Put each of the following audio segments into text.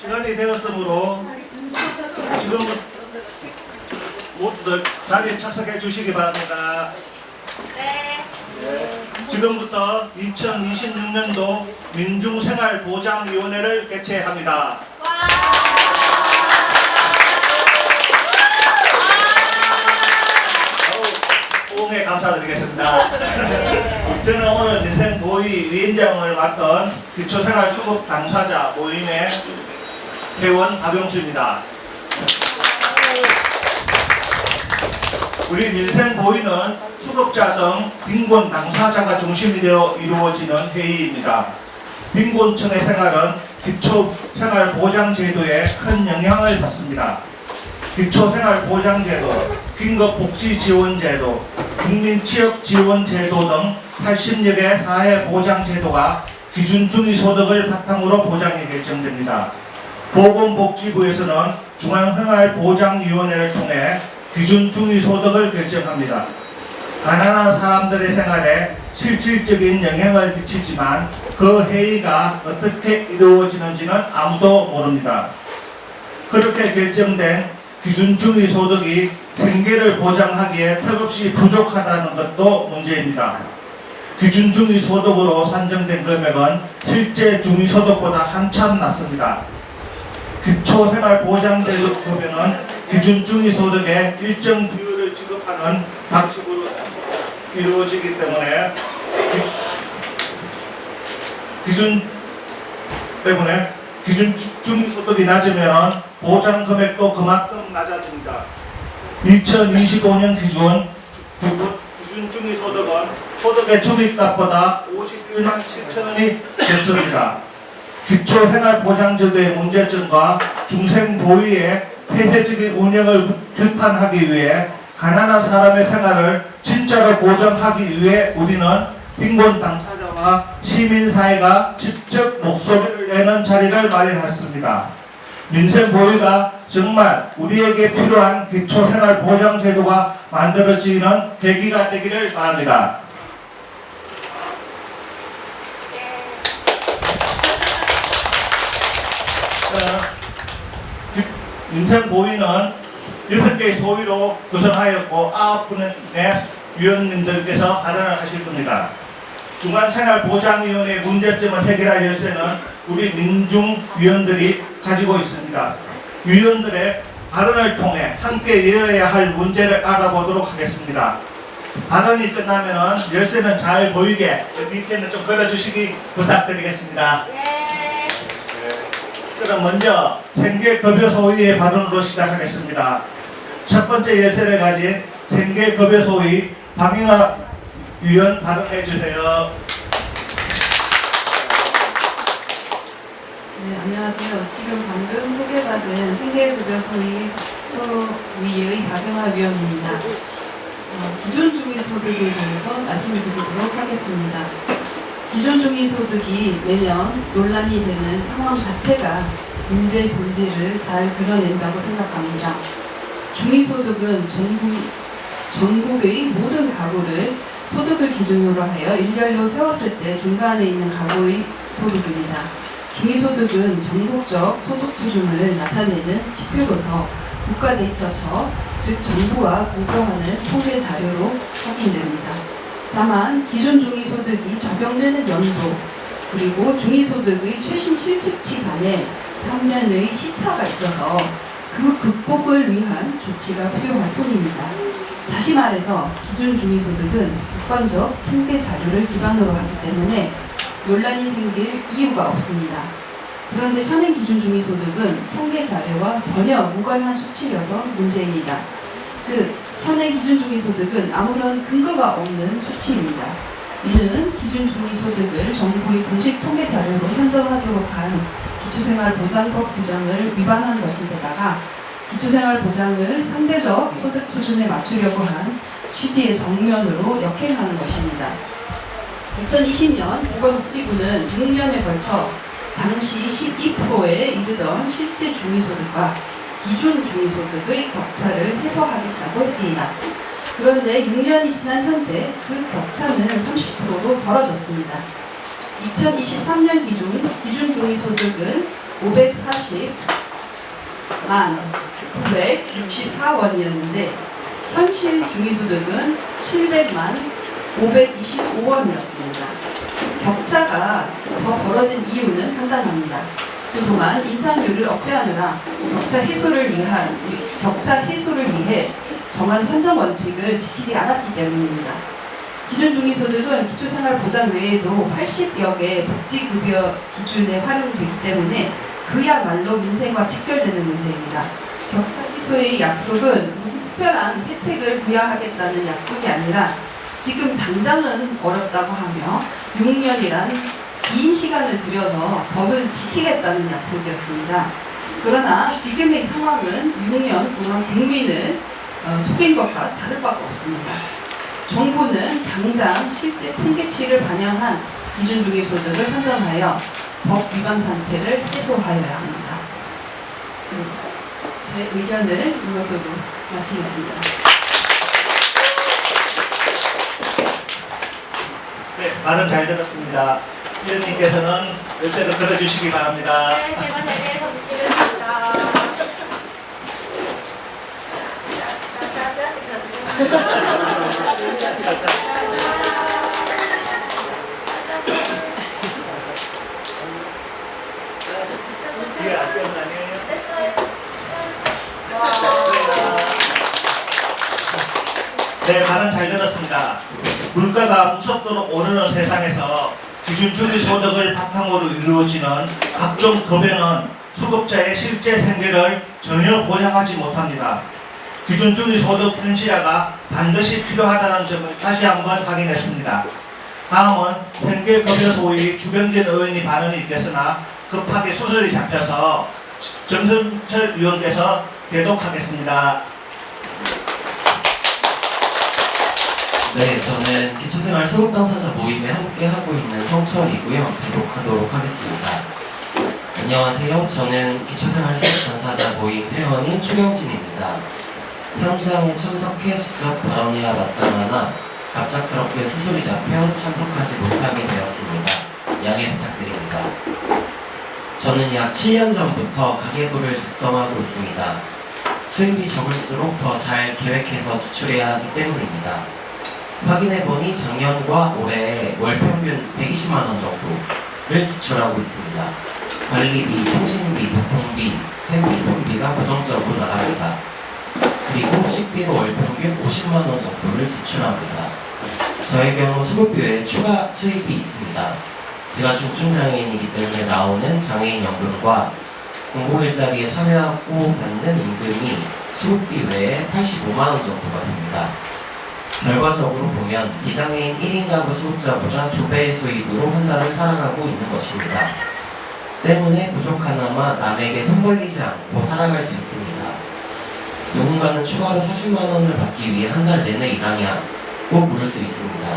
시간이 되었으므로 지금 모두들 자리에 착석해 주시기 바랍니다. 네. 지금부터 2026년도 민중생활보장위원회를 개최합니다. 호응에 감사드리겠습니다. 저는 오늘 민생보위 위원장을 맡던 기초생활수급 당사자 모임의 회원 박용수입니다. 우리 민생보위는 수급자 등 빈곤 당사자가 중심이 되어 이루어지는 회의입니다. 빈곤층의 생활은 기초생활보장제도에 큰 영향을 받습니다. 기초생활보장제도, 긴급복지지원제도, 국민취업지원제도 등 80여 개 사회보장제도가 기준중위소득을 바탕으로 보장이 결정됩니다. 보건복지부에서는 중앙생활보장위원회를 통해 기준중위소득을 결정합니다. 가난한 사람들의 생활에 실질적인 영향을 미치지만 그 회의가 어떻게 이루어지는지는 아무도 모릅니다. 그렇게 결정된 기준중위소득이 생계를 보장하기에 턱없이 부족하다는 것도 문제입니다. 기준중위소득으로 산정된 금액은 실제 중위소득보다 한참 낮습니다. 기초생활보장제도 급여는 기준중위소득의 일정 비율을 지급하는 방식으로 이루어지기 때문에 기준중위소득이 낮으면 보장금액도 그만큼 낮아집니다. 2025년 기준중위소득은 소득의 중위값보다 51만 7천원이 됐습니다. 기초생활보장제도의 문제점과 중생보위의 폐쇄적인 운영을 규탄하기 위해 가난한 사람의 생활을 진짜로 보장하기 위해 우리는 빈곤 당사자와 시민사회가 직접 목소리를 내는 자리를 마련했습니다. 민생보위가 정말 우리에게 필요한 기초생활보장제도가 만들어지는 계기가 되기를 바랍니다. 민생보위는 6개의 소위로 구성하였고 9분의 위원님들께서 발언을 하실 겁니다. 중앙생활보장위원회의 문제점을 해결할 열쇠는 우리 민중위원들이 가지고 있습니다. 위원들의 발언을 통해 함께 열어야 할 문제를 알아보도록 하겠습니다. 발언이 끝나면 열쇠는 잘 보이게 밑에는 좀 걸어주시기 부탁드리겠습니다. 그럼 먼저 생계급여소위의 발언으로 시작하겠습니다. 첫 번째 열쇠를 가진 생계급여소위 박영아 위원 발언해 주세요. 네, 안녕하세요. 지금 방금 소개받은 생계급여소위의 박영아 위원입니다. 기준중위소득에 대해서 말씀드리도록 하겠습니다. 기준중위소득이 매년 논란이 되는 상황 자체가 문제의 본질을 잘 드러낸다고 생각합니다. 중위소득은 전국의 모든 가구를 소득을 기준으로 하여 일렬로 세웠을 때 중간에 있는 가구의 소득입니다. 중위소득은 전국적 소득 수준을 나타내는 지표로서 국가데이터처, 즉 정부가 공표하는 통계 자료로 확인됩니다. 다만 기준 중위소득이 적용되는 연도 그리고 중위소득의 최신 실측치 간에 3년의 시차가 있어서 그 극복을 위한 조치가 필요할 뿐입니다. 다시 말해서 기준 중위소득은 객관적 통계 자료를 기반으로 하기 때문에 논란이 생길 이유가 없습니다. 그런데 현행 기준 중위소득은 통계 자료와 전혀 무관한 수치여서 문제입니다. 즉, 현행 기준 중위소득은 아무런 근거가 없는 수치입니다. 이는 기준 중위소득을 정부의 공식 통계 자료로 산정하도록 한 기초생활보장법 규정을 위반한 것인데다가 기초생활보장을 상대적 소득 수준에 맞추려고 한 취지의 정면으로 역행하는 것입니다. 2020년 보건복지부는 6년에 걸쳐 당시 12%에 이르던 실제 중위소득과 기준 중위소득의 격차를 해소하겠다고 했습니다. 그런데 6년이 지난 현재 그 격차는 30%로 벌어졌습니다. 2023년 기준 중위소득은 540만 964원이었는데 현실 중위소득은 700만 525원이었습니다. 격차가 더 벌어진 이유는 간단합니다. 그동안 인상률을 억제하느라 격차 해소를 위해 정한 산정 원칙을 지키지 않았기 때문입니다. 기준 중위소득은 기초생활보장 외에도 80여 개 복지급여 기준에 활용되기 때문에 그야말로 민생과 직결되는 문제입니다. 격차 해소의 약속은 무슨 특별한 혜택을 부여하겠다는 약속이 아니라 지금 당장은 어렵다고 하며 6년이란 긴 시간을 들여서 법을 지키겠다는 약속이었습니다. 그러나 지금의 상황은 6년 동안 국민을 속인 것과 다를 바가 없습니다. 정부는 당장 실제 통계치를 반영한 기준 중위소득을 산정하여 법 위반 상태를 해소하여야 합니다. 제 의견을 이것으로 마치겠습니다. 네, 말은 잘 들었습니다. 위원님께서는 열쇠를 걸어주시기 바랍니다. 네, 제가 자리에서 붙이겠습니다. 뒤에 안 떼면 아니에요? 네, 말은 잘 들었습니다. 물가가 무섭도록 오르는 세상에서 기준 중위소득을 바탕으로 이루어지는 각종 급여는 수급자의 실제 생계를 전혀 보장하지 못합니다. 기준 중위소득 현실화가 반드시 필요하다는 점을 다시 한번 확인했습니다. 다음은 생계급여 소위 주변진 의원이 발언이 있겠으나 급하게 수술이 잡혀서 정승철 위원께서 대독하겠습니다. 네, 저는 기초생활 수급 당사자 모임에 함께 하고 있는 성철이고요. 대독하도록 하겠습니다. 안녕하세요. 저는 기초생활 수급 당사자 모임 회원인 추경진입니다. 현장에 참석해 직접 발언해야 마땅하나 갑작스럽게 수술이 잡혀 참석하지 못하게 되었습니다. 양해 부탁드립니다. 저는 약 7년 전부터 가계부를 작성하고 있습니다. 수입이 적을수록 더 잘 계획해서 지출해야 하기 때문입니다. 확인해보니 작년과 올해 월 평균 120만원 정도를 지출하고 있습니다. 관리비, 통신비, 교통비, 생필품비가 부정적으로 나갑니다. 그리고 식비도 월 평균 50만원 정도를 지출합니다. 저의 경우 수급비 외에 추가 수입이 있습니다. 제가 중증장애인이기 때문에 나오는 장애인연금과 공공일자리에 참여하고 받는 임금이 수급비 외에 85만원 정도가 됩니다. 결과적으로 보면 비장애인 1인 가구 수급자보다 2배의 수입으로 한 달을 살아가고 있는 것입니다. 때문에 부족하나마 남에게 손 벌리지 않고 살아갈 수 있습니다. 누군가는 추가로 40만원을 받기 위해 한 달 내내 일하냐고 물을 수 있습니다.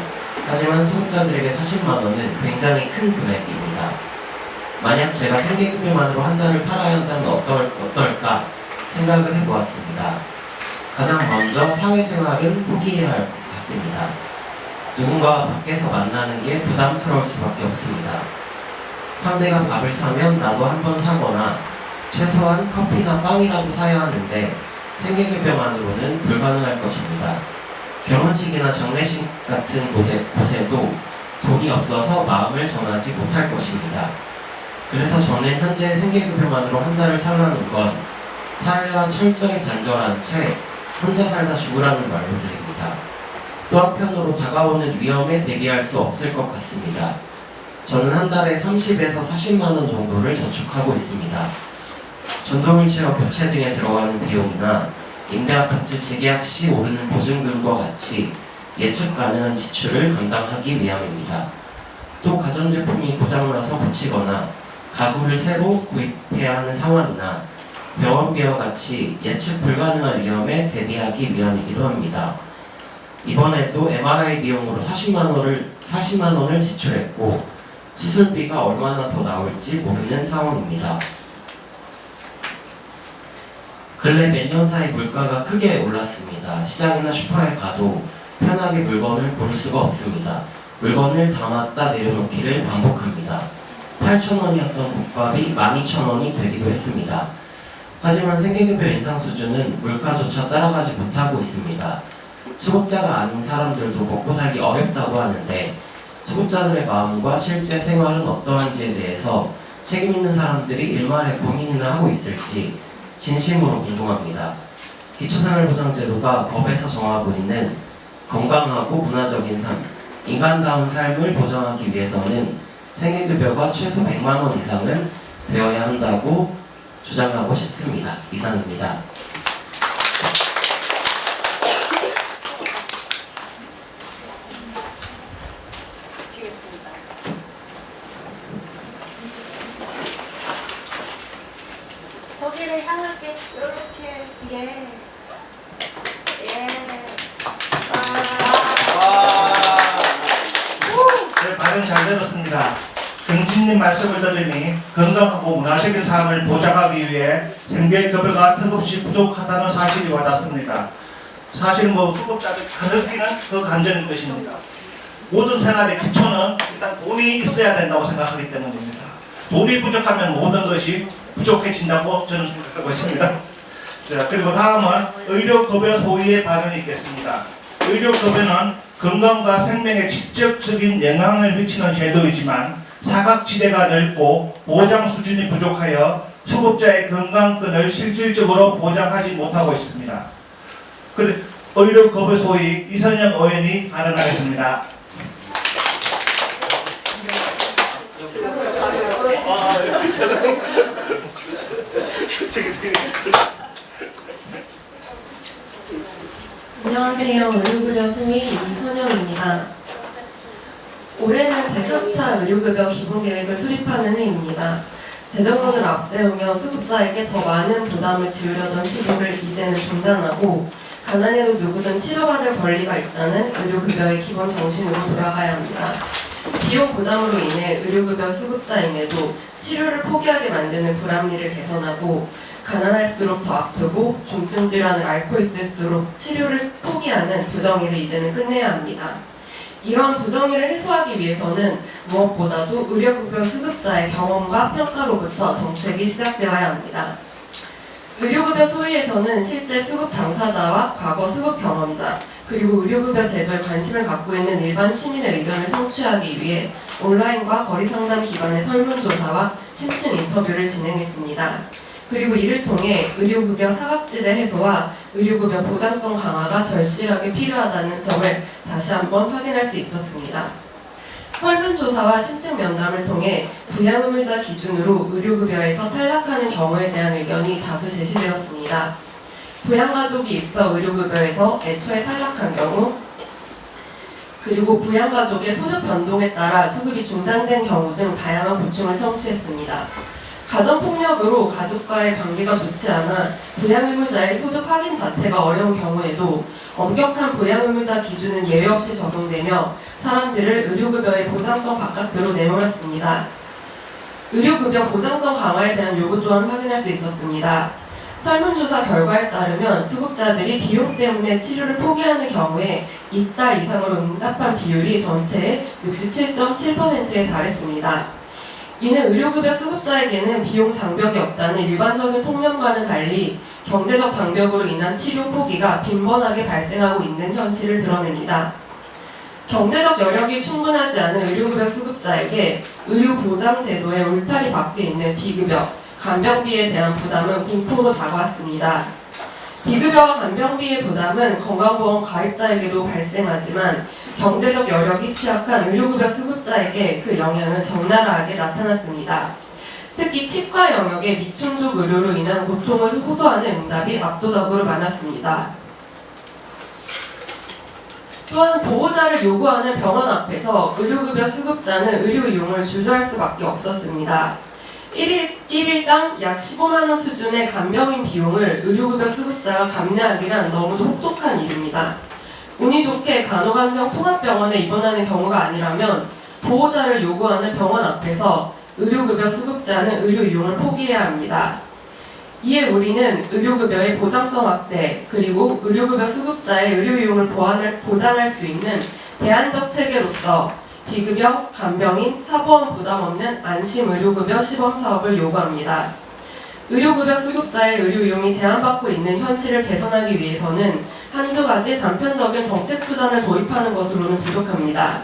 하지만 수급자들에게 40만원은 굉장히 큰 금액입니다. 만약 제가 생계급여만으로 한 달을 살아야 한다면 어떨까 생각을 해보았습니다. 가장 먼저 사회생활은 포기해야 할 것 같습니다. 누군가와 밖에서 만나는 게 부담스러울 수밖에 없습니다. 상대가 밥을 사면 나도 한번 사거나 최소한 커피나 빵이라도 사야 하는데 생계급여만으로는 불가능할 것입니다. 결혼식이나 장례식 같은 곳에도 돈이 없어서 마음을 전하지 못할 것입니다. 그래서 저는 현재 생계급여만으로 한 달을 살라는 건 사회와 철저히 단절한 채 혼자 살다 죽으라는 말로 들립니다. 또 한편으로 다가오는 위험에 대비할 수 없을 것 같습니다. 저는 한 달에 30에서 40만원 정도를 저축하고 있습니다. 전동휠체어 교체 등에 들어가는 비용이나 임대아파트 재계약 시 오르는 보증금과 같이 예측 가능한 지출을 감당하기 위함입니다. 또 가전제품이 고장나서 고치거나 가구를 새로 구입해야 하는 상황이나 병원비와 같이 예측 불가능한 위험에 대비하기 위함이기도 합니다. 이번에도 MRI 비용으로 40만 원을 지출했고 수술비가 얼마나 더 나올지 모르는 상황입니다. 근래 몇 년 사이 물가가 크게 올랐습니다. 시장이나 슈퍼에 가도 편하게 물건을 고를 수가 없습니다. 물건을 담았다 내려놓기를 반복합니다. 8,000원이었던 국밥이 12,000원이 되기도 했습니다. 하지만 생계급여 인상 수준은 물가조차 따라가지 못하고 있습니다. 수급자가 아닌 사람들도 먹고 살기 어렵다고 하는데 수급자들의 마음과 실제 생활은 어떠한지에 대해서 책임 있는 사람들이 일말의 고민이나 하고 있을지 진심으로 궁금합니다. 기초생활보장제도가 법에서 정하고 있는 건강하고 문화적인 삶, 인간다운 삶을 보장하기 위해서는 생계급여가 최소 100만 원 이상은 되어야 한다고 주장하고 싶습니다. 이상입니다. 마치겠습니다. 저기를 향하게 이렇게 예. 네, 발언 잘 들었습니다. 경진님 말씀을 들으니 건강하고 문화적인 삶을 보장하기 위해 생계급여가 턱없이 부족하다는 사실이 와닿습니다. 사실 수급자들 가득히는 그 감정인 것입니다. 모든 생활의 기초는 일단 돈이 있어야 된다고 생각하기 때문입니다. 돈이 부족하면 모든 것이 부족해진다고 저는 생각하고 있습니다. 자, 그리고 다음은 의료급여 소위의 발언이 있겠습니다. 의료급여는 건강과 생명에 직접적인 영향을 미치는 제도이지만 사각지대가 넓고 보장 수준이 부족하여 수급자의 건강권을 실질적으로 보장하지 못하고 있습니다. 의료급여 소위 이선영 의원이 발언하겠습니다. 안녕하세요. 의료급여 소위 이선영입니다. 올해는 제4차 의료급여 기본계획을 수립하는 해입니다. 재정론을 앞세우며 수급자에게 더 많은 부담을 지우려던 시도를 이제는 중단하고 가난해도 누구든 치료받을 권리가 있다는 의료급여의 기본 정신으로 돌아가야 합니다. 비용 부담으로 인해 의료급여 수급자임에도 치료를 포기하게 만드는 불합리를 개선하고 가난할수록 더 아프고 중증 질환을 앓고 있을수록 치료를 포기하는 부정의를 이제는 끝내야 합니다. 이러한 부정의를 해소하기 위해서는 무엇보다도 의료급여 수급자의 경험과 평가로부터 정책이 시작되어야 합니다. 의료급여 소위에서는 실제 수급 당사자와 과거 수급 경험자, 그리고 의료급여 제도에 관심을 갖고 있는 일반 시민의 의견을 청취하기 위해 온라인과 거리상담 기관의 설문조사와 심층 인터뷰를 진행했습니다. 그리고 이를 통해 의료급여 사각지대 해소와 의료급여 보장성 강화가 절실하게 필요하다는 점을 다시 한번 확인할 수 있었습니다. 설문조사와 심층 면담을 통해 부양의무자 기준으로 의료급여에서 탈락하는 경우에 대한 의견이 다수 제시되었습니다. 부양가족이 있어 의료급여에서 애초에 탈락한 경우, 그리고 부양가족의 소득 변동에 따라 수급이 중단된 경우 등 다양한 고충을 청취했습니다. 가정폭력으로 가족과의 관계가 좋지 않아 부양의무자의 소득 확인 자체가 어려운 경우에도 엄격한 부양의무자 기준은 예외 없이 적용되며 사람들을 의료급여의 보장성 바깥으로 내몰았습니다. 의료급여 보장성 강화에 대한 요구 또한 확인할 수 있었습니다. 설문조사 결과에 따르면 수급자들이 비용 때문에 치료를 포기하는 경우에 이달 이상으로 응답한 비율이 전체의 67.7%에 달했습니다. 이는 의료급여 수급자에게는 비용 장벽이 없다는 일반적인 통념과는 달리 경제적 장벽으로 인한 치료 포기가 빈번하게 발생하고 있는 현실을 드러냅니다. 경제적 여력이 충분하지 않은 의료급여 수급자에게 의료보장제도의 울타리 밖에 있는 비급여, 간병비에 대한 부담은 공포로 다가왔습니다. 비급여와 간병비의 부담은 건강보험 가입자에게도 발생하지만 경제적 여력이 취약한 의료급여 수급자에게 그 영향은 적나라하게 나타났습니다. 특히 치과 영역의 미충족 의료로 인한 고통을 호소하는 응답이 압도적으로 많았습니다. 또한 보호자를 요구하는 병원 앞에서 의료급여 수급자는 의료 이용을 주저할 수밖에 없었습니다. 1일당 약 15만원 수준의 간병인 비용을 의료급여 수급자가 감내하기란 너무도 혹독한 일입니다. 운이 좋게 간호간병 통합병원에 입원하는 경우가 아니라면 보호자를 요구하는 병원 앞에서 의료급여 수급자는 의료 이용을 포기해야 합니다. 이에 우리는 의료급여의 보장성 확대, 그리고 의료급여 수급자의 의료 이용을 보장할 수 있는 대안적 체계로서 비급여, 간병인, 사보험 부담 없는 안심의료급여 시범사업을 요구합니다. 의료급여 수급자의 의료이용이 제한받고 있는 현실을 개선하기 위해서는 한두 가지 단편적인 정책 수단을 도입하는 것으로는 부족합니다.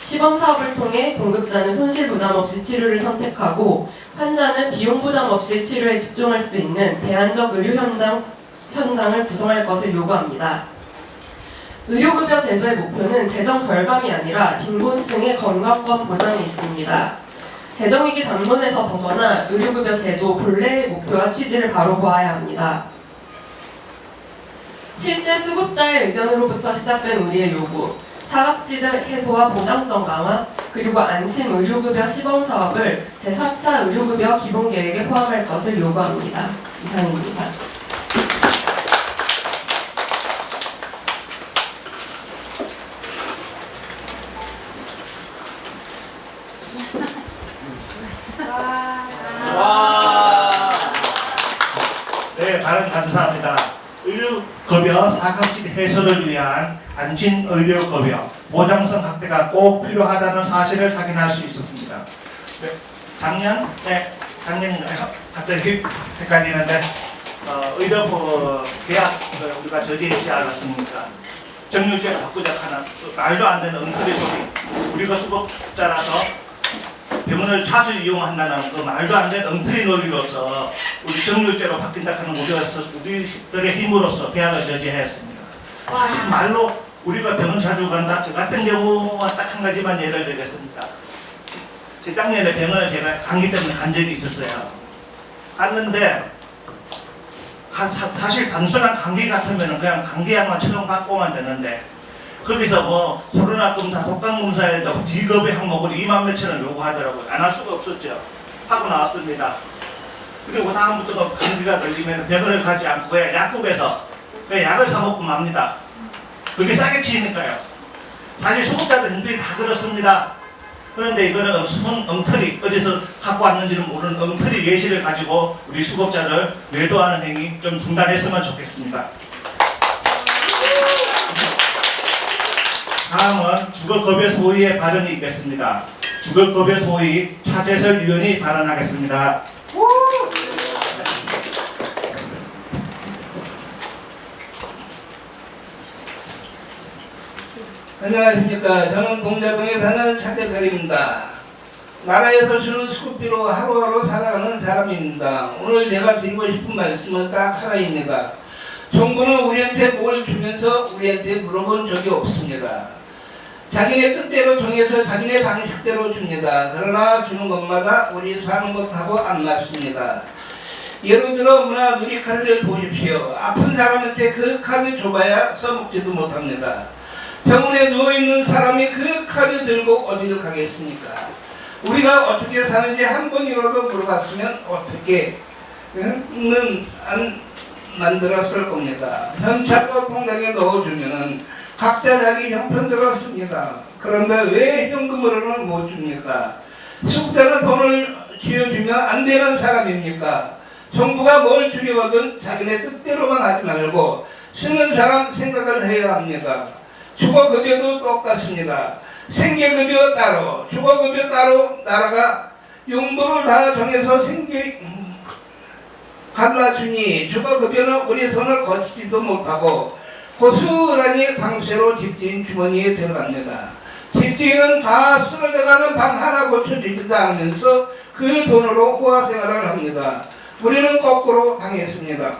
시범사업을 통해 공급자는 손실 부담 없이 치료를 선택하고 환자는 비용 부담 없이 치료에 집중할 수 있는 대안적 의료 현장을 구성할 것을 요구합니다. 의료급여 제도의 목표는 재정 절감이 아니라 빈곤층의 건강권 보장에 있습니다. 재정위기 담론에서 벗어나 의료급여 제도 본래의 목표와 취지를 바로 보아야 합니다. 실제 수급자의 의견으로부터 시작된 우리의 요구, 사각지대 해소와 보장성 강화, 그리고 안심 의료급여 시범사업을 제4차 의료급여 기본계획에 포함할 것을 요구합니다. 이상입니다. 네, 발언 감사합니다. 의료급여 사각지대 해소를 위한 안심의료급여 보장성 확대가 꼭 필요하다는 사실을 확인할 수 있었습니다. 네, 작년인가요? 갑자기 헷갈리는데 의료부 계약을 우리가 저지했지 않았습니까? 정률제 바꾸자 하는 말도 안 되는 엉터리 소리. 우리가 수급자라서 병원을 자주 이용한다는 그 말도 안 되는 엉터리 논리로서 우리 정률제로 바뀐다 하는 우리들의 힘으로써 계약을 저지했습니다. 말로 우리가 병원 자주 간다. 저 같은 경우만 딱 한 가지만 예를 들겠습니다. 제 작년에 병원을 제가 감기 때문에 간 적이 있었어요. 갔는데 사실 단순한 감기 같으면 그냥 감기약만 처음 받고만 되는데 거기서 뭐 코로나 검사, 독감 검사에도 비급여 항목을 2만 몇천 원 요구하더라고요. 안 할 수가 없었죠. 하고 나왔습니다. 그리고 다음부터 감기가 걸리면 병원을 가지 않고 그냥 약국에서 그냥 약을 사 먹고 맙니다. 그게 싸게 치니까요. 사실 수급자들이 다 그렇습니다. 그런데 이거는 엉터리, 어디서 갖고 왔는지는 모르는 엉터리 예시를 가지고 우리 수급자를 매도하는 행위 좀 중단했으면 좋겠습니다. 다음은 주거급여 소위의 발언이 있겠습니다. 주거급여 소위 차재설 위원이 발언하겠습니다. 안녕하십니까. 저는 동자동에 사는 차재설입니다. 나라에서 주는 수급비로 하루하루 살아가는 사람입니다. 오늘 제가 드리고 싶은 말씀은 딱 하나입니다. 정부는 우리한테 뭘 주면서 우리한테 물어본 적이 없습니다. 자기네 뜻대로 정해서 자기네 방식대로 줍니다. 그러나 주는 것마다 우리 사는 것하고 안 맞습니다. 예를 들어 문화 누리 카드를 보십시오. 아픈 사람한테 그 카드 줘봐야 써먹지도 못합니다. 병원에 누워있는 사람이 그 카드 들고 어디를 가겠습니까? 우리가 어떻게 사는지 한 번이라도 물어봤으면 어떻게 안 만들었을 겁니다. 현찰과 통장에 넣어주면은 각자 자기 형편대로 씁니다. 그런데 왜 현금으로는 못 줍니까? 수급자는 돈을 쥐어주면 안 되는 사람입니까? 정부가 뭘 주려거든 자기네 뜻대로만 하지 말고 쓰는 사람 생각을 해야 합니다. 주거급여도 똑같습니다. 생계급여 따로, 주거급여 따로 나라가 용도를 다 정해서 갈라주니 주거급여는 우리 손을 거치지도 못하고 고스란히 방세로 집주인 주머니에 들어갑니다. 집주인은 다 쓰러져가는 방 하나 고쳐주지도 않으면서 그 돈으로 호화생활을 합니다. 우리는 거꾸로 당했습니다.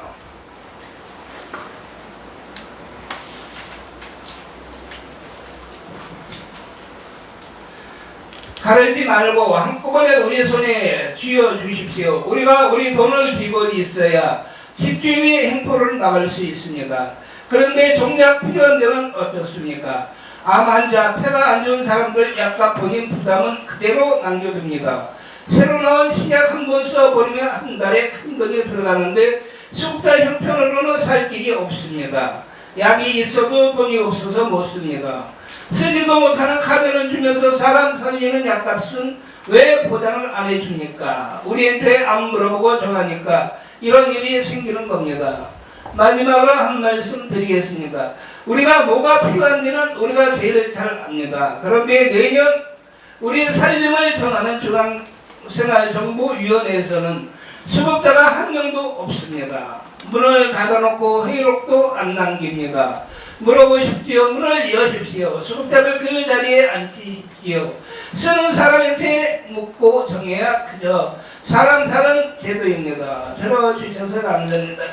가르지 말고 한꺼번에 우리 손에 쥐어 주십시오. 우리가 우리 돈을 쥐고 있어야 집주인이 행포를 나갈 수 있습니다. 그런데 정작 필요한 데는 어떻습니까? 암 환자, 폐가 안 좋은 사람들 약간 본인 부담은 그대로 남겨둡니다. 새로 나온 신약 한 번 써버리면 한 달에 큰 돈이 들어가는데 수급자 형편으로는 살 길이 없습니다. 약이 있어도 돈이 없어서 못 씁니다. 쓰지도 못하는 카드는 주면서 사람 살리는 약값은 왜 보장을 안 해줍니까? 우리한테 안 물어보고 정하니까 이런 일이 생기는 겁니다. 마지막으로 한 말씀 드리겠습니다. 우리가 뭐가 필요한지는 우리가 제일 잘 압니다. 그런데 내년 우리 살림을 정하는 중앙생활정보위원회에서는 수급자가 한 명도 없습니다. 문을 닫아놓고 회의록도 안 남깁니다. 물어보십시오. 문을 여십시오. 수급자를 그 자리에 앉히십시오. 쓰는 사람한테 묻고 정해야 그저 사람 사는 제도입니다. 들어주셔서 감사합니다.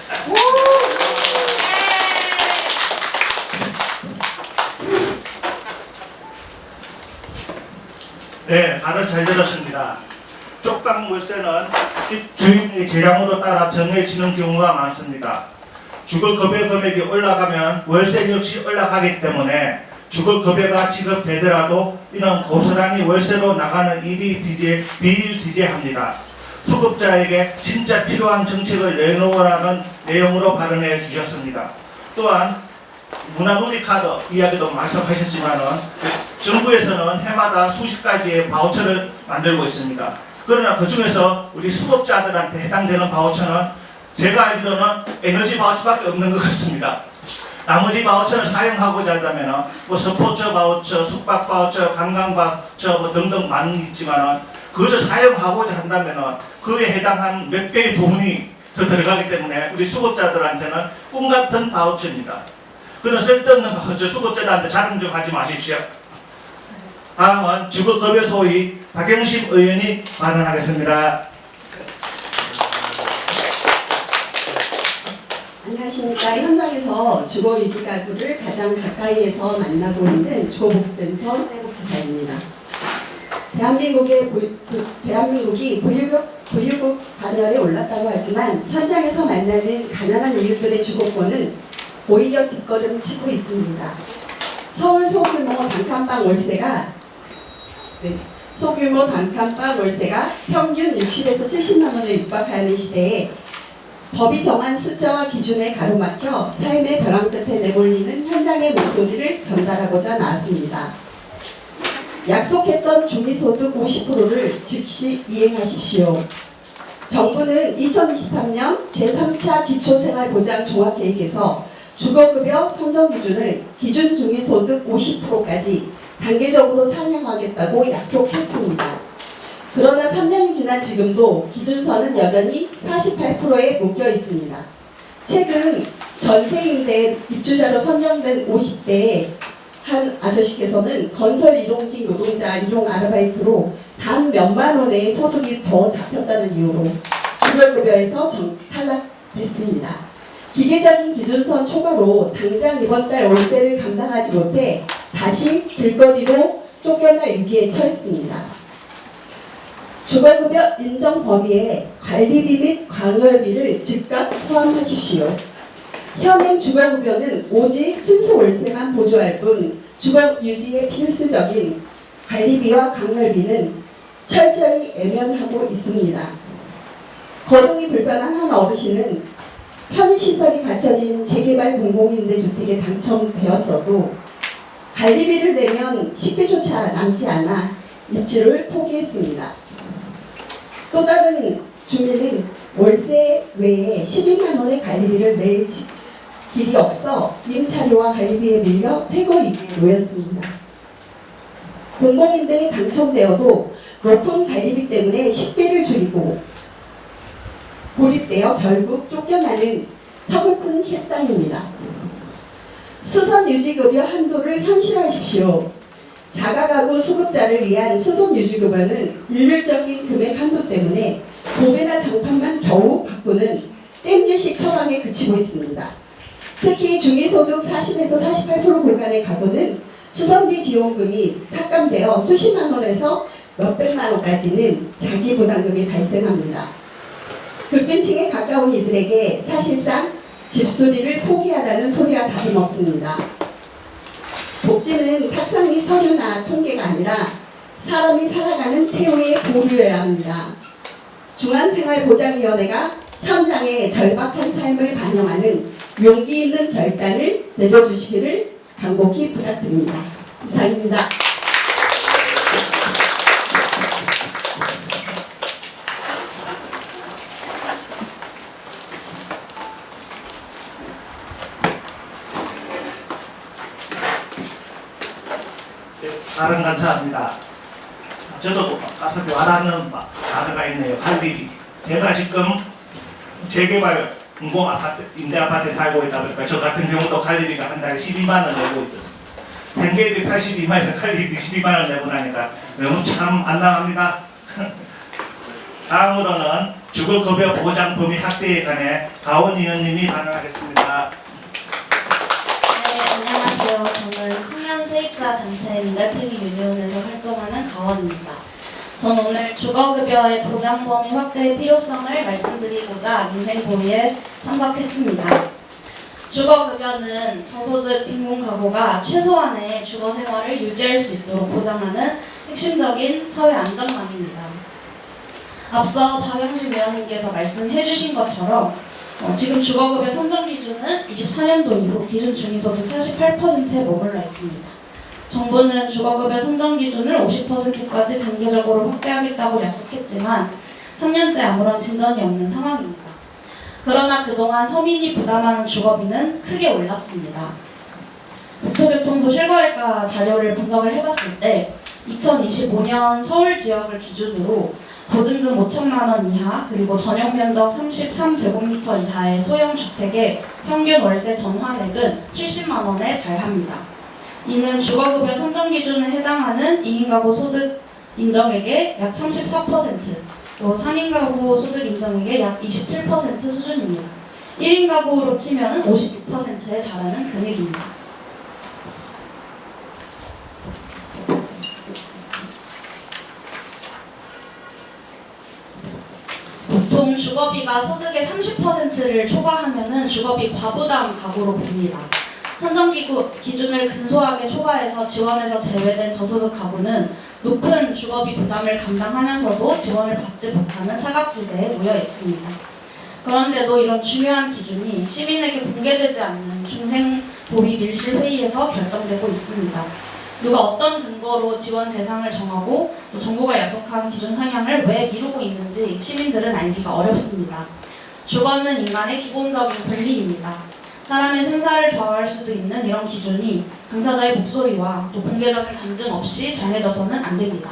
네, 말을 잘 들었습니다. 쪽방 월세는 집 주인의 재량으로 따라 정해지는 경우가 많습니다. 주거급여 금액이 올라가면 월세 역시 올라가기 때문에 주거급여가 지급되더라도 이는 고스란히 월세로 나가는 일이 비일비재합니다. 수급자에게 진짜 필요한 정책을 내놓으라는 내용으로 발언해 주셨습니다. 또한 문화놀이 카드 이야기도 말씀하셨지만은 정부에서는 해마다 수십 가지의 바우처를 만들고 있습니다. 그러나 그 중에서 우리 수급자들한테 해당되는 바우처는 제가 알기로는 에너지 바우처밖에 없는 것 같습니다. 나머지 바우처를 사용하고자 한다면 뭐 스포츠 바우처, 숙박 바우처, 관광 바우처 뭐 등등 많이 있지만은 그것을 사용하고자 한다면 그에 해당한 몇 배의 돈이 더 들어가기 때문에 우리 수급자들한테는 꿈 같은 바우처입니다. 그런 쓸데없는 바우처 수급자들한테 자랑 좀 하지 마십시오. 다음은 주거급여 소위 박영심 의원이 발언하겠습니다. 안녕하십니까. 현장에서 주거위기 가구를 가장 가까이에서 만나고 있는 주거복지센터 사회복지사입니다. 대한민국이 부유국 반열에 올랐다고 하지만 현장에서 만나는 가난한 이웃들의 주거권은 오히려 뒷걸음치고 있습니다. 서울 소규모 단칸방 월세가 평균 60에서 70만 원에 육박하는 시대에 법이 정한 숫자와 기준에 가로막혀 삶의 벼랑 끝에 내몰리는 현장의 목소리를 전달하고자 나왔습니다. 약속했던 중위소득 50%를 즉시 이행하십시오. 정부는 2023년 제3차 기초생활보장 종합계획에서 주거급여 선정 기준을 기준 중위소득 50%까지 단계적으로 상향하겠다고 약속했습니다. 그러나 3년이 지난 지금도 기준선은 여전히 48%에 묶여 있습니다. 최근 전세임대 입주자로 선정된 50대의 한 아저씨께서는 건설 일용직 노동자 일용 아르바이트로 단 몇만 원의 소득이 더 잡혔다는 이유로 주거급여에서 탈락됐습니다. 기계적인 기준선 초과로 당장 이번 달 월세를 감당하지 못해 다시 길거리로 쫓겨날 위기에 처했습니다. 주거급여 인정 범위에 관리비 및 광열비를 즉각 포함하십시오. 현행 주거급여는 오직 순수 월세만 보조할 뿐 주거 유지에 필수적인 관리비와 광열비는 철저히 애면하고 있습니다. 거동이 불편한 한 어르신은 편의시설이 갖춰진 재개발 공공임대주택에 당첨되었어도 관리비를 내면 식비조차 남지 않아 입주를 포기했습니다. 또 다른 주민은 월세 외에 12만 원의 관리비를 낼 길이 없어 임차료와 관리비에 밀려 퇴거 위기에 놓였습니다. 공공임대에 당첨되어도 높은 관리비 때문에 식비를 줄이고 고립되어 결국 쫓겨나는 서글픈 실상입니다. 수선유지급여 한도를 현실화하십시오. 자가가구 수급자를 위한 수선유지급여는 일률적인 금액 한도 때문에 도배나 장판만 겨우 바꾸는 땜질식 처방에 그치고 있습니다. 특히 중위소득 40에서 48% 구간의 가구는 수선비 지원금이 삭감되어 수십만 원에서 몇백만 원까지는 자기 부담금이 발생합니다. 극빈층에 가까운 이들에게 사실상 집수리를 포기하라는 소리와 다름없습니다. 복지는 탁상 및 서류나 통계가 아니라 사람이 살아가는 최후의 보루여야 합니다. 중앙생활보장위원회가 현장의 절박한 삶을 반영하는 용기 있는 결단을 내려주시기를 간곡히 부탁드립니다. 이상입니다. 다른 감사합니다. 저도 가슴이 와닿는 단어가 있네요. 관리비. 제가 지금 재개발 공공 아파트, 임대 아파트에 살고 있다 보니까 저 같은 경우도 관리비가 한 달에 12만 원 내고 있거든요. 생계비 82만 원, 관리비 12만 원 내고 나니까 너무 참 안당합니다. 다음으로는 주거급여 보장 범위 확대에 관해 가온 의원님이 발언하겠습니다. 네, 안녕하세요. 저는 청년 세입자 단체 민달팽이 유니온에서 활동하는 가원입니다. 저는 오늘 주거급여의 보장 범위 확대의 필요성을 말씀드리고자 민생보위에 참석했습니다. 주거급여는 저소득 빈곤 가구가 최소한의 주거 생활을 유지할 수 있도록 보장하는 핵심적인 사회 안전망입니다. 앞서 박영식 위원님께서 말씀해 주신 것처럼 지금 주거급여 선정 기준은 24년도 이후 기준 중위소득 48%에 머물러 있습니다. 정부는 주거급여 선정 기준을 50%까지 단계적으로 확대하겠다고 약속했지만 3년째 아무런 진전이 없는 상황입니다. 그러나 그동안 서민이 부담하는 주거비는 크게 올랐습니다. 국토교통부 실거래가 자료를 분석을 해봤을 때 2025년 서울 지역을 기준으로 보증금 5천만 원 이하 그리고 전용 면적 33제곱미터 이하의 소형 주택의 평균 월세 전환액은 70만 원에 달합니다. 이는 주거급여 선정 기준에 해당하는 2인 가구 소득 인정액의 약 34%, 또 3인 가구 소득 인정액의 약 27% 수준입니다. 1인 가구로 치면 56%에 달하는 금액입니다. 보통 주거비가 소득의 30%를 초과하면 주거비 과부담 가구로 봅니다. 선정 기준을 근소하게 초과해서 지원에서 제외된 저소득 가구는 높은 주거비 부담을 감당하면서도 지원을 받지 못하는 사각지대에 놓여 있습니다. 그런데도 이런 중요한 기준이 시민에게 공개되지 않는 중생보비 밀실회의에서 결정되고 있습니다. 누가 어떤 근거로 지원 대상을 정하고 또 정부가 약속한 기준 상향을 왜 미루고 있는지 시민들은 알기가 어렵습니다. 주거는 인간의 기본적인 권리입니다. 사람의 생사를 좌우할 수도 있는 이런 기준이 당사자의 목소리와 또 공개적인 검증 없이 정해져서는 안 됩니다.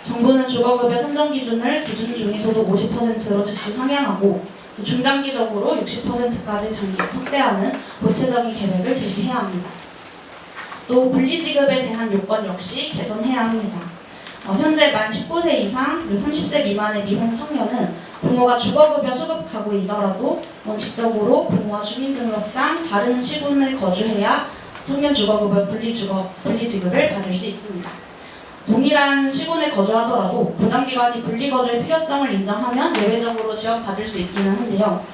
정부는 주거급여 선정 기준을 기준 중위소득 50%로 즉시 상향하고 중장기적으로 60%까지 확대하는 구체적인 계획을 제시해야 합니다. 또 분리지급에 대한 요건 역시 개선해야 합니다. 현재 만 19세 이상 그리고 30세 미만의 미혼 청년은 부모가 주거급여 수급 가구이더라도 원칙적으로 부모와 주민등록상 다른 시군에 거주해야 청년 주거급여 분리지급을 받을 수 있습니다. 동일한 시군에 거주하더라도 보장기관이 분리거주의 필요성을 인정하면 예외적으로 지원받을 수 있기는 한데요.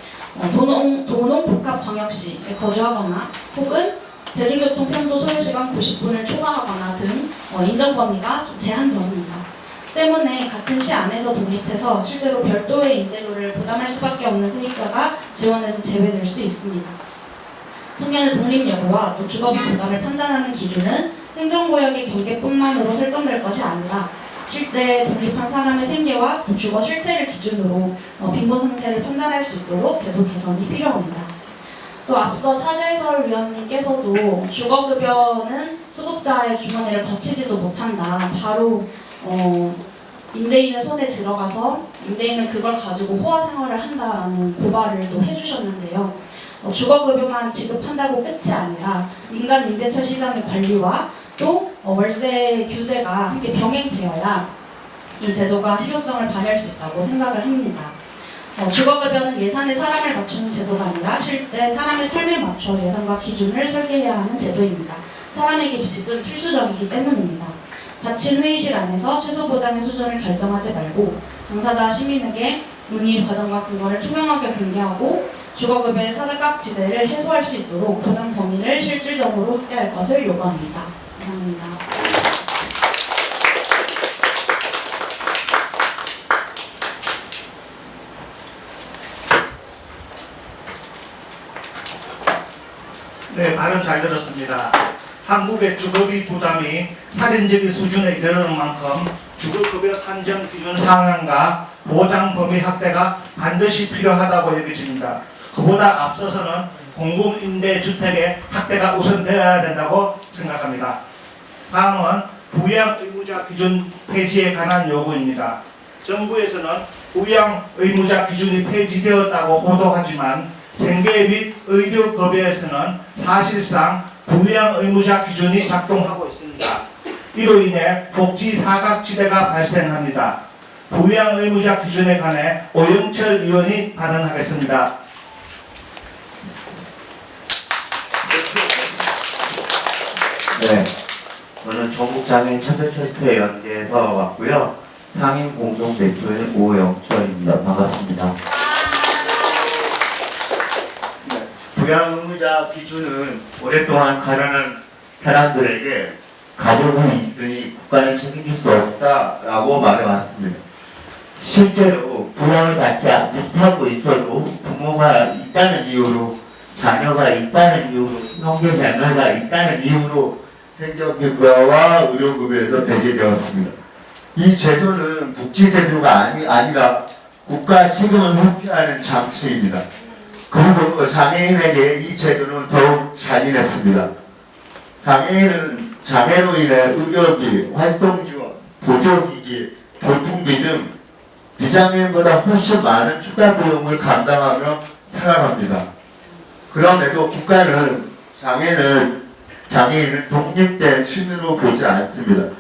도농복합광역시에 거주하거나 혹은 대중교통 편도 소요시간 90분을 초과하거나 등 인정 범위가 좀 제한적입니다. 때문에 같은 시 안에서 독립해서 실제로 별도의 임대료를 부담할 수밖에 없는 세입자가 지원에서 제외될 수 있습니다. 청년의 독립 여부와 또 주거비 부담을 판단하는 기준은 행정구역의 경계뿐만으로 설정될 것이 아니라 실제 독립한 사람의 생계와 또 주거 실태를 기준으로 빈곤 상태를 판단할 수 있도록 제도 개선이 필요합니다. 또 앞서 차재설 위원님께서도 주거급여는 수급자의 주머니를 거치지도 못한다. 바로 임대인의 손에 들어가서 임대인은 그걸 가지고 호화 생활을 한다라는 고발을 또 해주셨는데요. 주거급여만 지급한다고 끝이 아니라 민간 임대차 시장의 관리와 또 월세 규제가 함께 병행되어야 이 제도가 실효성을 발휘할 수 있다고 생각을 합니다. 주거급여는 예산에 사람을 맞추는 제도가 아니라 실제 사람의 삶에 맞춰 예산과 기준을 설계해야 하는 제도입니다. 사람에게 지급은 필수적이기 때문입니다. 닫힌 회의실 안에서 최소 보장의 수준을 결정하지 말고 당사자 시민에게 논의 과정과 근거를 투명하게 공개하고 주거급여의 사각지대를 해소할 수 있도록 보장 범위를 실질적으로 확대할 것을 요구합니다. 감사합니다. 네, 발언 잘 들었습니다. 한국의 주거비 부담이 살인적인 수준에 이르는 만큼 주거급여 산정 기준 상향과 보장 범위 확대가 반드시 필요하다고 여겨집니다. 그보다 앞서서는 공공임대주택의 확대가 우선되어야 된다고 생각합니다. 다음은 부양 의무자 기준 폐지에 관한 요구입니다. 정부에서는 부양 의무자 기준이 폐지되었다고 호도하지만 생계 및 의료급여에서는 사실상 부양 의무자 기준이 작동하고 있습니다. 이로 인해 복지 사각지대가 발생합니다. 부양 의무자 기준에 관해 오영철 의원이 발언하겠습니다. 네, 저는 전국장애인 차별철폐 연대에서 왔고요. 상임 공동대표인 오영철입니다. 반갑습니다. 부양 의무자 기준은 오랫동안 가난한 사람들에게 가족이 있으니 국가는 책임질 수 없다라고 말해왔습니다. 실제로 부양을 받지 못하고 있어도 부모가 있다는 이유로, 자녀가 있다는 이유로, 형제 자녀가 있다는 이유로 생존급여와 의료급여에서 배제되었습니다. 이 제도는 복지제도가 아니라 국가 책임을 회피하는 장치입니다. 그리고 장애인에게 이 제도는 더욱 잔인했습니다. 장애인은 장애로 인해 의료비, 활동지원, 보조기기, 교통비 등 비장애인보다 훨씬 많은 추가 비용을 감당하며 살아갑니다. 그럼에도 국가는 장애인을 독립된 시민으로 보지 않습니다.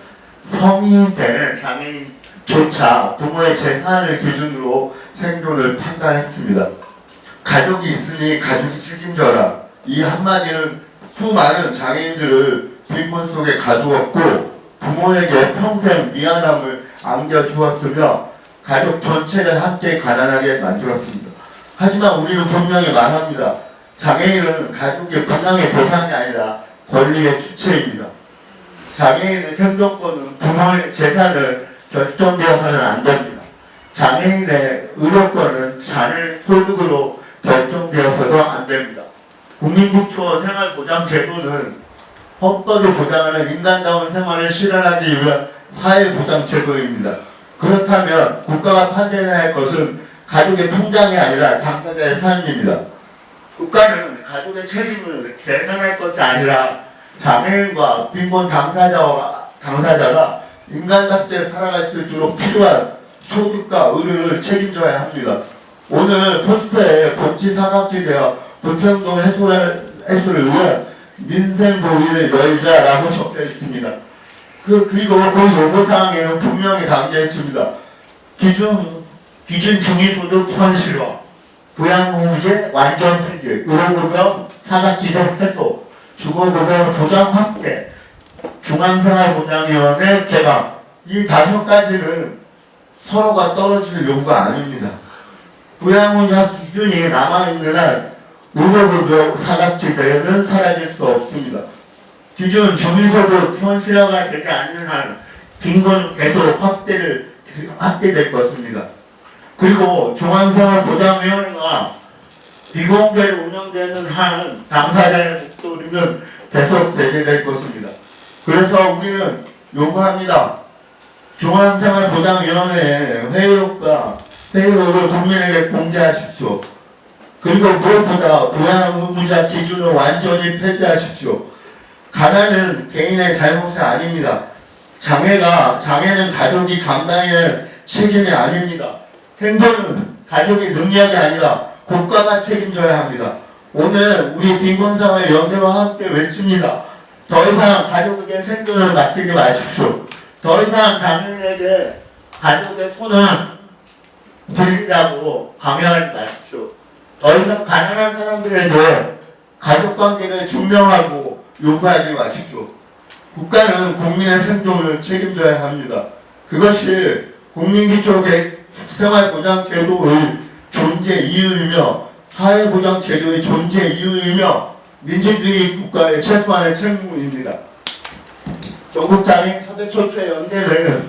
성인이 된 장애인조차 부모의 재산을 기준으로 생존을 판단했습니다. 가족이 있으니 가족이 책임져라. 이 한마디는 수많은 장애인들을 빈곤 속에 가두었고 부모에게 평생 미안함을 안겨주었으며 가족 전체를 함께 가난하게 만들었습니다. 하지만 우리는 분명히 말합니다. 장애인은 가족의 부양의 대상이 아니라 권리의 주체입니다. 장애인의 생존권은 부모의 재산을 결정되어서는 안 됩니다. 장애인의 의료권은 자녀의 소득으로 결정되어서도 안 됩니다. 국민기초 생활보장제도는 헌법이 보장하는 인간다운 생활을 실현하기 위한 사회보장제도입니다. 그렇다면 국가가 판단해야 할 것은 가족의 통장이 아니라 당사자의 삶입니다. 국가는 가족의 책임을 계산할 것이 아니라 장애인과 빈곤 당사자가 인간답게 살아갈 수 있도록 필요한 소득과 의료를 책임져야 합니다. 오늘 포스터에 복지 사각지대와 불평등 해소를 위해 민생 도의를 열자라고 적혀 있습니다. 그리고 그 요구사항에는 분명히 담겨 있습니다. 기준 중위소득 현실화, 부양의무제 완전 폐지, 의료급여 사각지대 해소, 주거급여 보장 확대, 중앙생활보장위원회 개방, 이 5가지는 서로가 떨어질 요구가 아닙니다. 부양의무자 기준이 남아있는 한 의료급여 사각지대는 사라질 수 없습니다. 기준 중위소득 현실화가 되지 않는 한 빈곤은 계속 확대될 것입니다. 그리고 중앙생활보장위원회가 비공개로 운영되는 한은 당사자의 목소리는 계속 배제될 것입니다. 그래서 우리는 요구합니다. 중앙생활보장위원회의 회의록을 국민에게 공개하십시오. 그리고 무엇보다 부양 의무자 기준을 완전히 폐지하십시오. 가난은 개인의 잘못이 아닙니다. 장애는 가족이 감당할 책임이 아닙니다. 생존은 가족의 능력이 아니라 국가가 책임져야 합니다. 오늘 우리 빈곤사회 연대와 함께 외칩니다. 더 이상 가족에게 생존을 맡기지 마십시오. 더 이상 장애인에게 가족의 손을 빌리라고 강요하지 마십시오. 더 이상 가난한 사람들에게 가족관계를 증명하고 요구하지 마십시오. 국가는 국민의 생존을 책임져야 합니다. 그것이 국민기초 생활보장제도의 존재 이유이며 사회보장제도의 존재 이유이며 민주주의 국가의 최소한의 책무입니다. 전국장애인 차별철폐연대는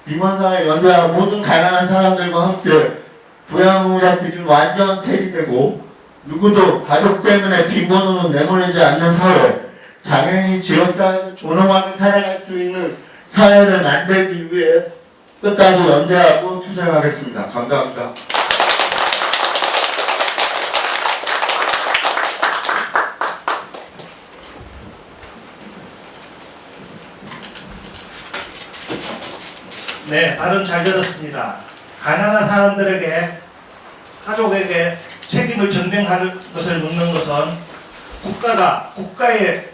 빈곤사회 연대와 모든 가난한 사람들과 함께 부양의무자 기준 완전 폐지되고 누구도 가족 때문에 빈곤으로 내보내지 않는 사회, 장애인이 지역사회에서 존엄하게 살아갈 수 있는 사회를 만들기 위해 끝까지 연대하고 투쟁하겠습니다. 감사합니다. 네, 발언 잘 들었습니다. 가난한 사람들에게, 가족에게 책임을 전명할 것을 묻는 것은 국가가 국가의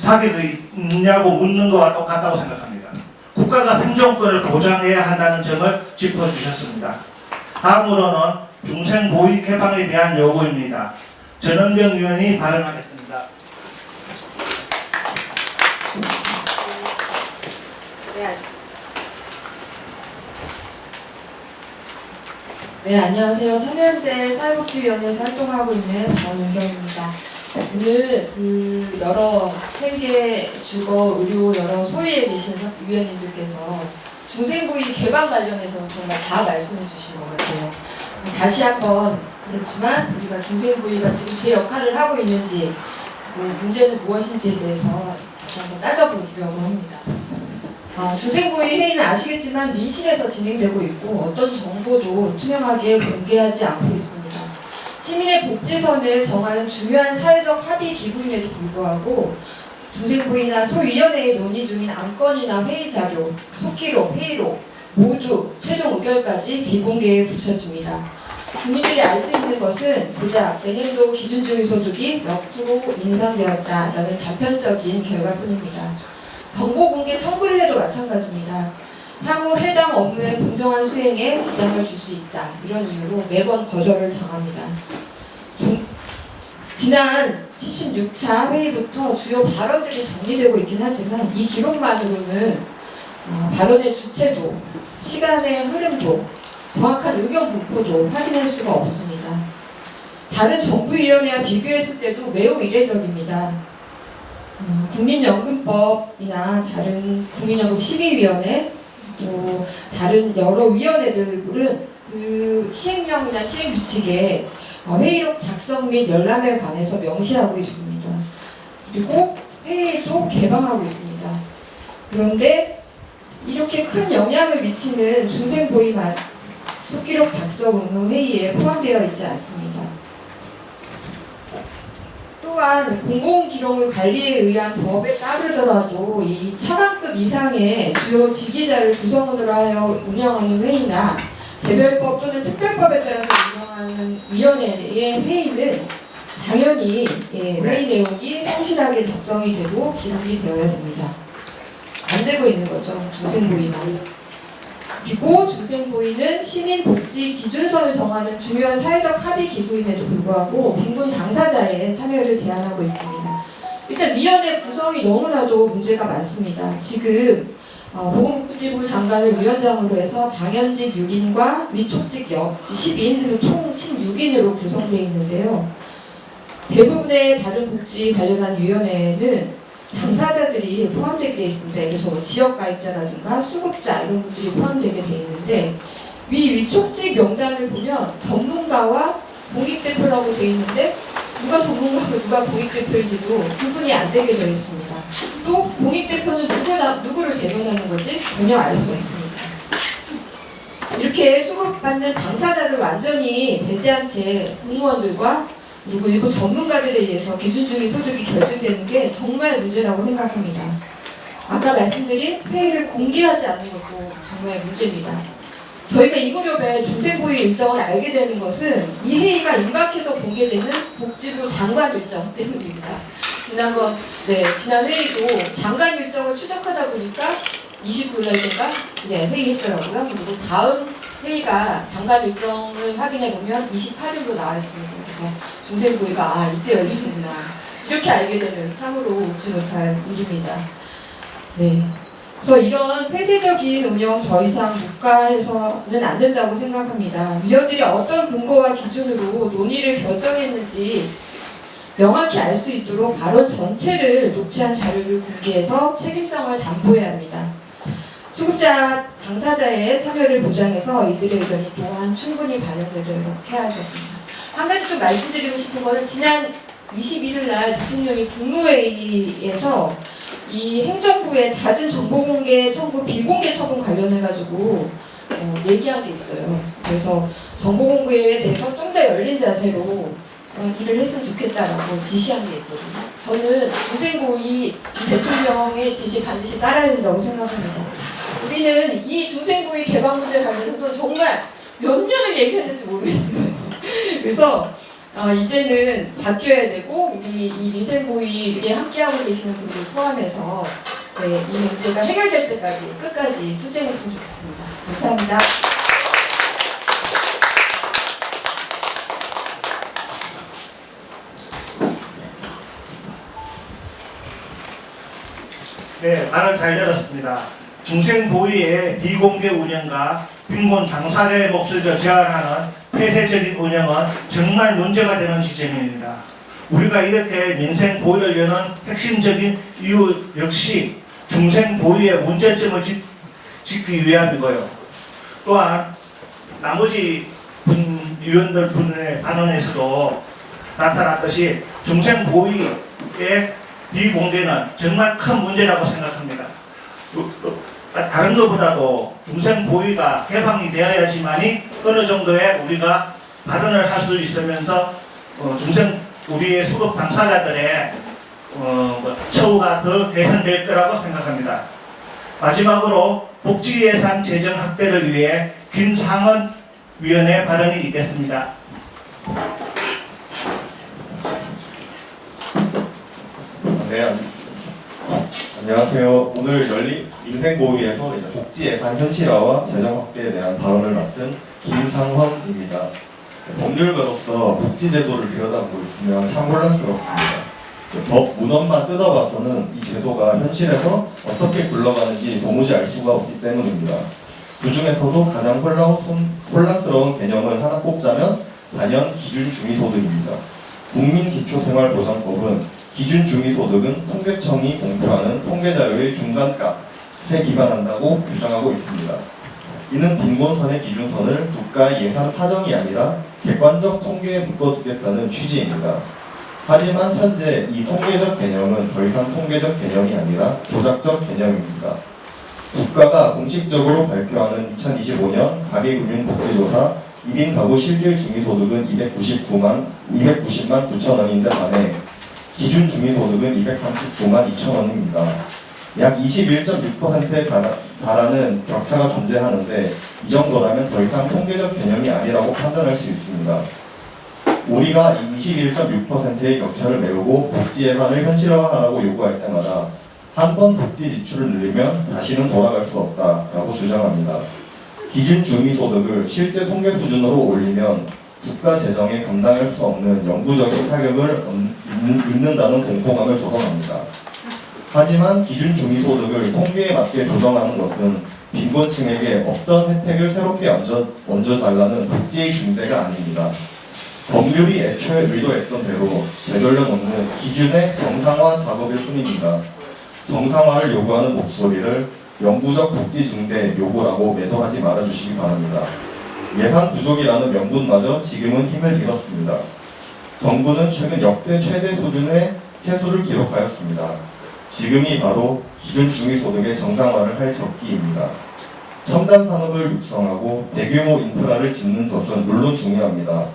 자격이 있냐고 묻는 것과 똑같다고 생각합니다. 국가가 생존권을 보장해야 한다는 점을 짚어주셨습니다. 다음으로는 중생보위 개방에 대한 요구입니다. 전원경 의원이 발언하겠습니다. 네, 안녕하세요. 참여연대 사회복지위원회에서 활동하고 있는 전은경입니다. 오늘 여러 생계, 주거, 의료 여러 소위에 계신 위원님들께서 중생보위 개방 관련해서 정말 다 말씀해 주신 것 같아요. 다시 한번 그렇지만 우리가 중생보위가 지금 제 역할을 하고 있는지 문제는 무엇인지에 대해서 다시 한번 따져보려고 합니다. 중생보위 회의는 아시겠지만 민실에서 진행되고 있고 어떤 정보도 투명하게 공개하지 않고 있습니다. 시민의 복지선을 정하는 중요한 사회적 합의 기구임에도 불구하고 중생보위나 소위원회에 논의 중인 안건이나 회의 자료, 속기록, 회의록 모두 최종 의결까지 비공개에 붙여집니다. 국민들이 알 수 있는 것은 고작 내년도 기준중위소득이 몇 프로 인상되었다라는 단편적인 결과뿐입니다. 정보 공개 청구를 해도 마찬가지입니다. 향후 해당 업무의 공정한 수행에 지장을 줄 수 있다. 이런 이유로 매번 거절을 당합니다. 지난 76차 회의부터 주요 발언들이 정리되고 있긴 하지만 이 기록만으로는 발언의 주체도, 시간의 흐름도, 정확한 의견 분포도 확인할 수가 없습니다. 다른 정부위원회와 비교했을 때도 매우 이례적입니다. 국민연금법이나 다른 국민연금 심의위원회 또 다른 여러 위원회들은 그 시행령이나 시행규칙에 회의록 작성 및 열람에 관해서 명시하고 있습니다. 그리고 회의도 개방하고 있습니다. 그런데 이렇게 큰 영향을 미치는 중생보위만 속기록 작성 의무 회의에 포함되어 있지 않습니다. 또한 공공기록물 관리에 의한 법에 따르더라도 이 차관급 이상의 주요 지기자를 구성원으로 하여 운영하는 회의나 개별법 또는 특별법에 따라서 운영하는 위원회의 회의는 당연히 회의 내용이 성실하게 작성이 되고 기록이 되어야 됩니다. 안 되고 있는 거죠. 중생보위만. 그리고 중생보위는 시민복지 기준선을 정하는 중요한 사회적 합의 기구임에도 불구하고 빈곤 당사자의 참여를 제한하고 있습니다. 일단 위원회 구성이 너무나도 문제가 많습니다. 지금 보건복지부 장관을 위원장으로 해서 당연직 6인과 위촉직 10인 해서 총 16인으로 구성되어 있는데요. 대부분의 다른 복지 관련한 위원회에는 당사자들이 포함되게 되어 있습니다. 그래서 뭐 지역가입자라든가 수급자 이런 분들이 포함되게 되어 있는데 위촉직 명단을 보면 전문가와 공익대표라고 되어 있는데 누가 전문가고 누가 공익대표인지도 구분이 안 되게 되어 있습니다. 또 공익대표는 누구를 대변하는 거지? 전혀 알 수 없습니다. 이렇게 수급받는 당사자를 완전히 배제한 채 공무원들과 그리고 일부 전문가들에 의해서 기준중위 소득이 결정되는 게 정말 문제라고 생각합니다. 아까 말씀드린 회의를 공개하지 않는 것도 정말 문제입니다. 저희가 이 무렵에 중생보위 일정을 알게 되는 것은 이 회의가 임박해서 공개되는 복지부 장관 일정 때문입니다. 지난 회의도 장관 일정을 추적하다 보니까 29일날인가 회의했더라고요. 그리고 다음 회의가 장관 일정을 확인해 보면 28일로 나와 있습니다. 그래서 중생보위가 이때 열리는구나 이렇게 알게 되는 참으로 웃지 못할 일입니다. 네. 그래서 이런 폐쇄적인 운영 더 이상 묵과해서는 안 된다고 생각합니다. 위원들이 어떤 근거와 기준으로 논의를 결정했는지 명확히 알 수 있도록 발언 전체를 녹취한 자료를 공개해서 책임성을 담보해야 합니다. 수급자 당사자의 참여를 보장해서 이들의 의견이 또한 충분히 반영되도록 해야겠습니다. 한 가지 좀 말씀드리고 싶은 거는 지난 21일 날 대통령이 국무회의에서 이 행정부의 잦은 정보공개 청구 비공개 처분 관련해가지고 얘기한 게 있어요. 그래서 정보공개에 대해서 좀 더 열린 자세로 일을 했으면 좋겠다라고 지시한 게 있거든요. 저는 중생보위 대통령의 지시 반드시 따라야 된다고 생각합니다. 우리 우리는 이 중생부위 개방 문제 관련해서 정말 몇 년을 얘기했는지 모르겠어요. 그래서 이제는 바뀌어야 되고 우리 이 민생고위에 함께하고 계시는 분들 포함해서 네, 이 문제가 해결될 때까지 끝까지 투쟁했으면 좋겠습니다. 감사합니다. 네, 말을 잘 들었습니다. 중생보위의 비공개 운영과 빈곤 당사자의 목소리를 제한하는 폐쇄적인 운영은 정말 문제가 되는 지점입니다. 우리가 이렇게 민생보위를 여는 핵심적인 이유 역시 중생보위의 문제점을 짚기 위함이고요. 또한 나머지 위원들 분의 발언에서도 나타났듯이 중생보위의 비공개는 정말 큰 문제라고 생각합니다. 다른 것보다도 중생보위가 개방이 되어야지만이 어느 정도의 우리가 발언을 할 수 있으면서 우리의 수급 당사자들의 처우가 더 개선될 거라고 생각합니다. 마지막으로 복지예산 재정 확대를 위해 김상원 위원의 발언이 있겠습니다. 네, 안녕하세요. 오늘 열린 민생보위에서 복지예산 현실화와 재정 확대에 대한 발언을 맡은 김상헌입니다. 법률가로서 복지제도를 들여다보고 있으면 참 혼란스럽습니다. 법 문헌만 뜯어봐서는 이 제도가 현실에서 어떻게 굴러가는지 도무지 알 수가 없기 때문입니다. 그 중에서도 가장 혼란스러운 개념을 하나 꼽자면 단연 기준중위소득입니다. 국민기초생활보장법은 기준중위소득은 통계청이 공표하는 통계자료의 중간값에 기반한다고 규정하고 있습니다. 이는 빈곤선의 기준선을 국가의 예산 사정이 아니라 객관적 통계에 묶어두겠다는 취지입니다. 하지만 현재 이 통계적 개념은 더 이상 통계적 개념이 아니라 조작적 개념입니다. 국가가 공식적으로 발표하는 2025년 가계금융복지조사 1인 가구 실질 중위소득은 290만 9천 원인데 반해 기준 중위소득은 239만 2천 원입니다. 약 21.6%에 달하는 격차가 존재하는데 이 정도라면 더 이상 통계적 개념이 아니라고 판단할 수 있습니다. 우리가 이 21.6%의 격차를 메우고 복지 예산을 현실화하라고 요구할 때마다 한 번 복지 지출을 늘리면 다시는 돌아갈 수 없다라고 주장합니다. 기준 중위소득을 실제 통계 수준으로 올리면 국가 재정에 감당할 수 없는 영구적인 타격을 입는다는 공포감을 조성합니다. 하지만 기준 중위소득을 통계에 맞게 조정하는 것은 빈곤층에게 어떤 혜택을 새롭게 얹어달라는 복지의 징대가 아닙니다. 법률이 애초에 의도했던 대로 되돌려놓는 기준의 정상화 작업일 뿐입니다. 정상화를 요구하는 목소리를 영구적 복지 증대 요구라고 매도하지 말아주시기 바랍니다. 예산 부족이라는 명분마저 지금은 힘을 잃었습니다. 정부는 최근 역대 최대 수준의 세수를 기록하였습니다. 지금이 바로 기준 중위소득의 정상화를 할 적기입니다. 첨단 산업을 육성하고 대규모 인프라를 짓는 것은 물론 중요합니다.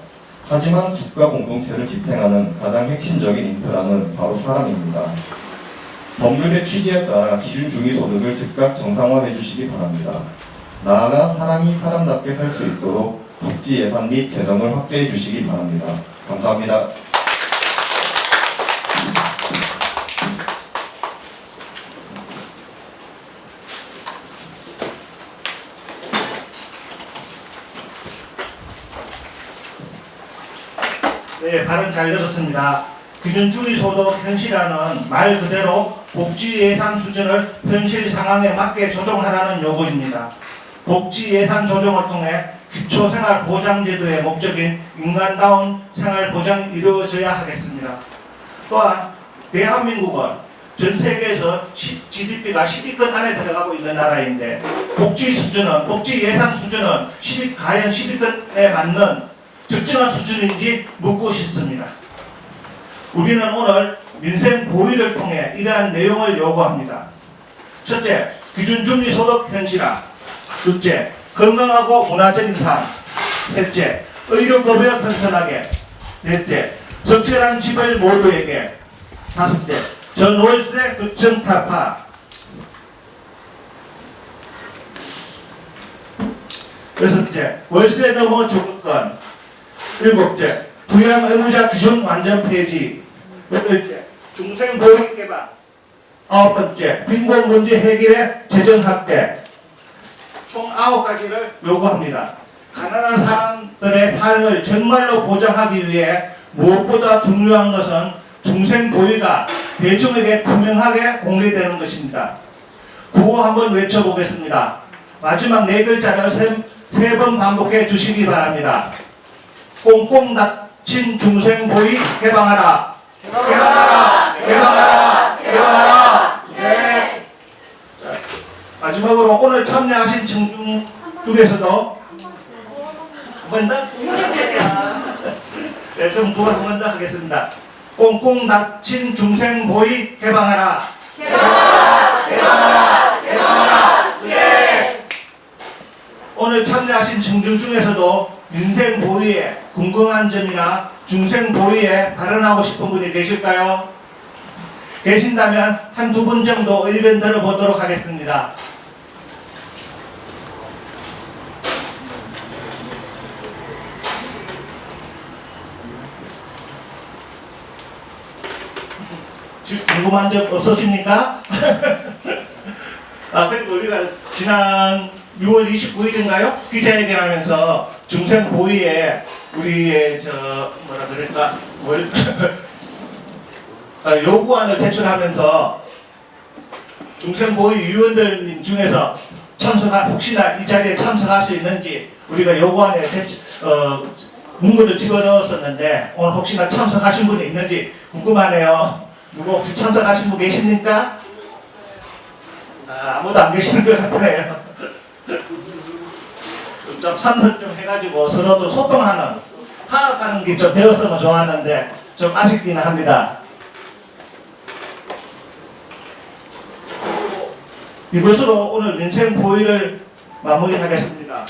하지만 국가 공동체를 지탱하는 가장 핵심적인 인프라는 바로 사람입니다. 법률의 취지에 따라 기준 중위소득을 즉각 정상화해 주시기 바랍니다. 나아가 사람이 사람답게 살 수 있도록 복지 예산 및 재정을 확대해 주시기 바랍니다. 감사합니다. 네, 발언 잘 들었습니다. 기준 중위소득 현실화는 말 그대로 복지 예산 수준을 현실 상황에 맞게 조정하라는 요구입니다. 복지 예산 조정을 통해 기초생활보장제도의 목적인 인간다운 생활보장이 이루어져야 하겠습니다. 또한 대한민국은 전 세계에서 GDP가 10위권 안에 들어가고 있는 나라인데 복지 예산 수준은 과연 10위권에 맞는 적정한 수준인지 묻고 싶습니다. 우리는 오늘 민생 보위를 통해 이러한 내용을 요구합니다. 첫째, 기준 중위소득 현실화. 둘째, 건강하고 문화적인 삶. 셋째, 의료급여 튼튼하게. 넷째, 적절한 집을 모두에게. 다섯째, 전월세 걱정 타파. 6째, 월세 넘어 주거권. 7째, 부양 의무자 기준 완전 폐지. 8째, 중생 보육 개방. 9번째, 빈곤 문제 해결의 재정 확대. 총 9가지를 요구합니다. 가난한 사람들의 삶을 정말로 보장하기 위해 무엇보다 중요한 것은 중생 보위가 대중에게 투명하게 공개되는 것입니다. 구호 한번 외쳐보겠습니다. 마지막 4글자를 3번 반복해 주시기 바랍니다. 꽁꽁 닫힌 중생 보위 개방하라. 개방하라. 개방하라. 개방하라. 네. 자, 마지막으로 오늘 참여하신 청중 중에서도 한 번 더? 네, 그럼 한 번 더 하겠습니다. 꽁꽁 닫힌 중생 보위 개방하라. 개방하라. 개방하라. 개방하라. 네. 오늘 참여하신 청중 중에서도 민생 보위에 궁금한 점이나 중생 보위에 발언하고 싶은 분이 계실까요? 계신다면 한두 분 정도 의견 들어보도록 하겠습니다. 궁금한 점 없으십니까? 그리고 우리가 지난 6월 29일인가요? 기자회견하면서 중생 보위에 우리의 요구안을 제출하면서 중생 보위 위원들 중에서 혹시나 이 자리에 참석할 수 있는지 우리가 요구안에 문구를 집어넣었었는데 오늘 혹시나 참석하신 분이 있는지 궁금하네요. 누구 혹시 참석하신 분 계십니까? 아무도 안 계시는 것 같네요. 좀 참석 좀 해가지고 서로도 소통하는, 화합하는 게 좀 배웠으면 좋았는데 좀 아쉽기는 합니다. 이것으로 오늘 민생 보위를 마무리하겠습니다.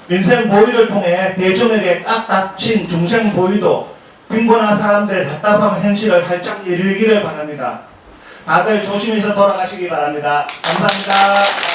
민생 보위를 통해 대중에게 딱 닫힌 중생 보위도 빈곤한 사람들의 답답한 현실을 활짝 열리기를 바랍니다. 다들 조심해서 돌아가시기 바랍니다. 감사합니다.